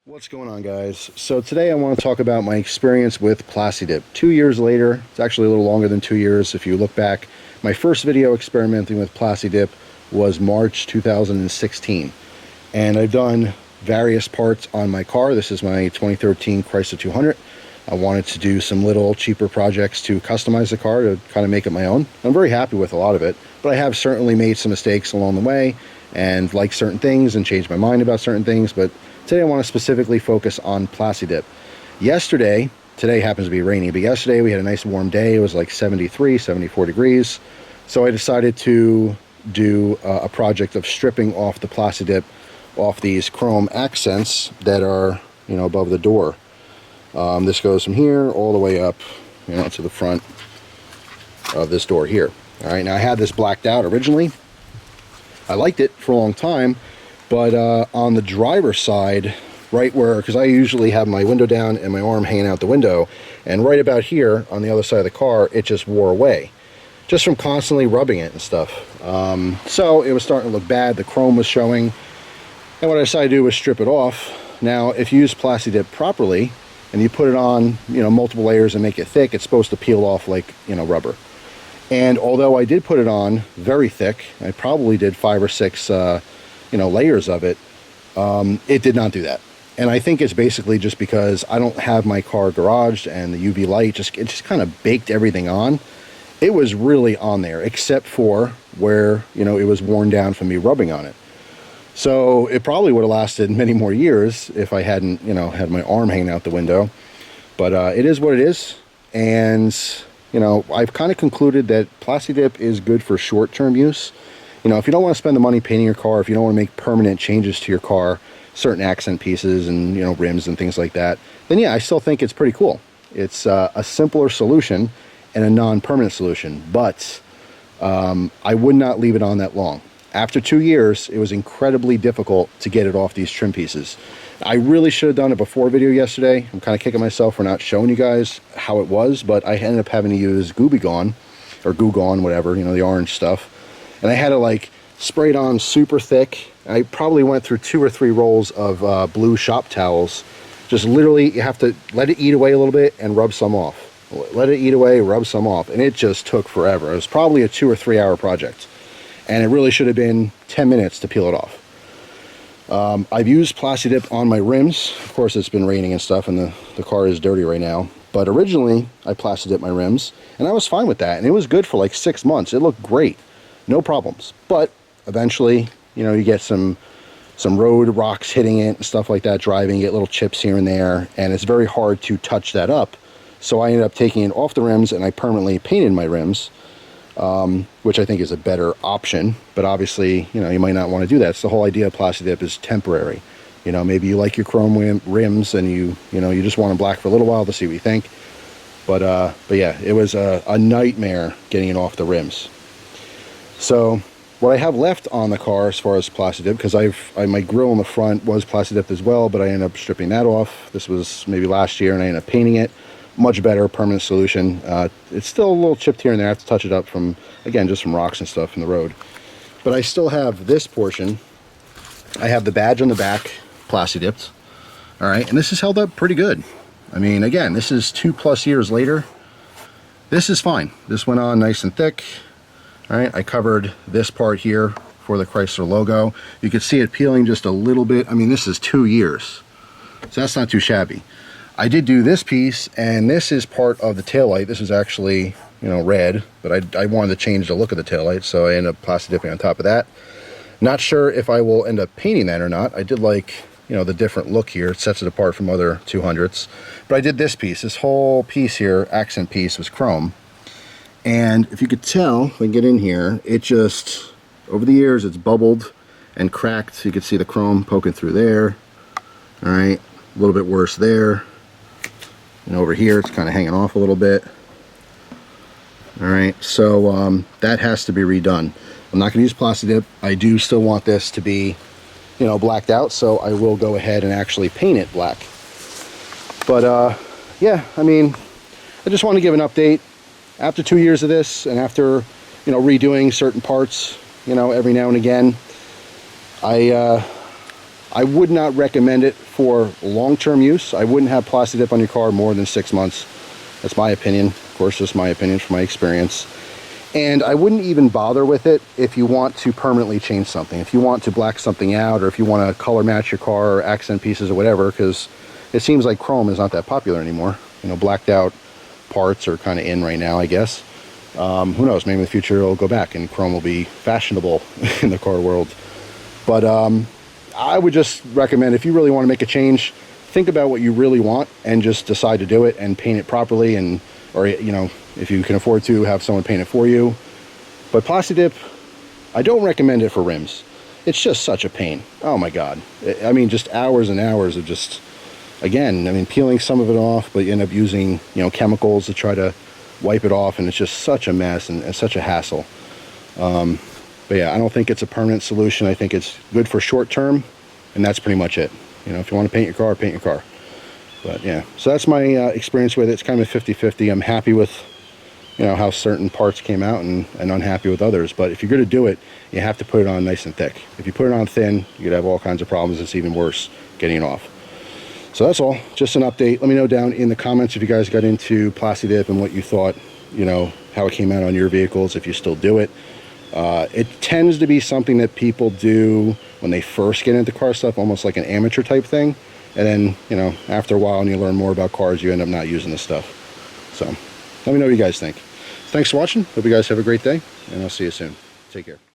What's going on, guys? So today I want to talk about my experience with Plastidip. 2 years later, it's actually a little longer than 2 years if you look back. My first video experimenting with Plastidip was March 2016. And I've done various parts on my car. This is my 2013 Chrysler 200. I wanted to do some little cheaper projects to customize the car to kind of make it my own. I'm very happy with a lot of it, but I have certainly made some mistakes along the way and liked certain things and changed my mind about certain things. But today I want to specifically focus on Plastidip. Today happens to be rainy, but yesterday we had a nice warm day. It was like 73, 74 degrees. So I decided to do a project of stripping off the Plastidip off these chrome accents that are, above the door. This goes from here all the way up, to the front of this door here. All right, now I had this blacked out originally. I liked it for a long time, but on the driver's side, right where, because I usually have my window down and my arm hanging out the window, and right about here on the other side of the car, it just wore away, just from constantly rubbing it and stuff. So it was starting to look bad. The chrome was showing, and what I decided to do was strip it off. Now, if you use Plastidip properly, and you put it on, multiple layers and make it thick, it's supposed to peel off like, rubber. And although I did put it on very thick, I probably did 5 or 6, layers of it, it did not do that. And I think it's basically just because I don't have my car garaged and the UV light, it just kind of baked everything on. It was really on there, except for where, it was worn down from me rubbing on it. So it probably would have lasted many more years if I hadn't, had my arm hanging out the window. But it is what it is. And, I've kind of concluded that Plastidip is good for short-term use. If you don't want to spend the money painting your car, if you don't want to make permanent changes to your car, certain accent pieces and, rims and things like that, then yeah, I still think it's pretty cool. It's a simpler solution and a non-permanent solution, but I would not leave it on that long. After 2 years, it was incredibly difficult to get it off these trim pieces. I really should have done a before video yesterday. I'm kind of kicking myself for not showing you guys how it was, but I ended up having to use Goo Gone, whatever, the orange stuff. And I had to spray it on super thick. I probably went through 2 or 3 rolls of blue shop towels. Just literally, you have to let it eat away a little bit and rub some off. Let it eat away, rub some off. And it just took forever. It was probably a 2 or 3 hour project. And it really should have been 10 minutes to peel it off. I've used Plastidip on my rims. Of course, it's been raining and stuff, and the car is dirty right now. But originally, I Plastidip my rims, and I was fine with that. And it was good for like 6 months. It looked great. No problems. But eventually, you get some road rocks hitting it and stuff like that, driving, you get little chips here and there, and it's very hard to touch that up. So I ended up taking it off the rims, and I permanently painted my rims. Which I think is a better option, but obviously, you might not want to do that. It's the whole idea of Plastidip is temporary. Maybe you like your chrome rims and you just want them black for a little while to see what you think. But yeah, it was a nightmare getting it off the rims. So what I have left on the car as far as Plastidip, because my grill in the front was Plastidip as well, but I ended up stripping that off. This was maybe last year, and I ended up painting it. Much better permanent solution. It's still a little chipped here and there. I have to touch it up from, again, just from rocks and stuff from the road. But I still have this portion. I have the badge on the back, Plastidipped. All right, and this is held up pretty good. I mean, again, this is 2+ years later. This is fine. This went on nice and thick. All right, I covered this part here for the Chrysler logo. You can see it peeling just a little bit. I mean, this is 2 years, so that's not too shabby. I did do this piece, and this is part of the taillight. This is actually, red, but I wanted to change the look of the taillight, so I ended up Plastidipping on top of that. Not sure if I will end up painting that or not. I did like, the different look here. It sets it apart from other 200s. But I did this piece. This whole piece here, accent piece, was chrome. And if you could tell, if I can get in here, it just, over the years, it's bubbled and cracked. You can see the chrome poking through there. All right, a little bit worse there. And over here, it's kind of hanging off a little bit. All right, so that has to be redone. I'm not going to use Plastidip. I do still want this to be, blacked out, so I will go ahead and actually paint it black. But yeah, I mean, I just want to give an update. After 2 years of this, and after, redoing certain parts, every now and again, I I would not recommend it for long-term use. I wouldn't have Plastidip on your car more than 6 months. That's my opinion. Of course, just my opinion from my experience. And I wouldn't even bother with it if you want to permanently change something. If you want to black something out, or if you want to color match your car or accent pieces or whatever, because it seems like chrome is not that popular anymore. You know, blacked out parts are kind of in right now, I guess. Who knows, maybe in the future it'll go back and chrome will be fashionable in the car world. But I would just recommend, if you really want to make a change, think about what you really want and just decide to do it and paint it properly, and or, you know, if you can afford to, have someone paint it for you. But Plastidip, I don't recommend it for rims. It's just such a pain. Oh my God. I mean, just hours and hours of just, again, I mean, peeling some of it off, but you end up using, you know, chemicals to try to wipe it off, and it's just such a mess and such a hassle. But yeah, I don't think it's a permanent solution. I think it's good for short term, and that's pretty much it. You know, if you want to paint your car, paint your car. But yeah, so that's my experience with it. It's kind of 50-50. I'm happy with, you know, how certain parts came out, and unhappy with others. But if you're going to do it, you have to put it on nice and thick. If you put it on thin, you could have all kinds of problems. It's even worse getting it off. So that's all, just an update. Let me know down in the comments if you guys got into Plastidip and what you thought, you know, how it came out on your vehicles, if you still do it. It tends to be something that people do when they first get into car stuff, almost like an amateur type thing. And then, you know, after a while and you learn more about cars, you end up not using this stuff. So let me know what you guys think. Thanks for watching. Hope you guys have a great day, and I'll see you soon. Take care.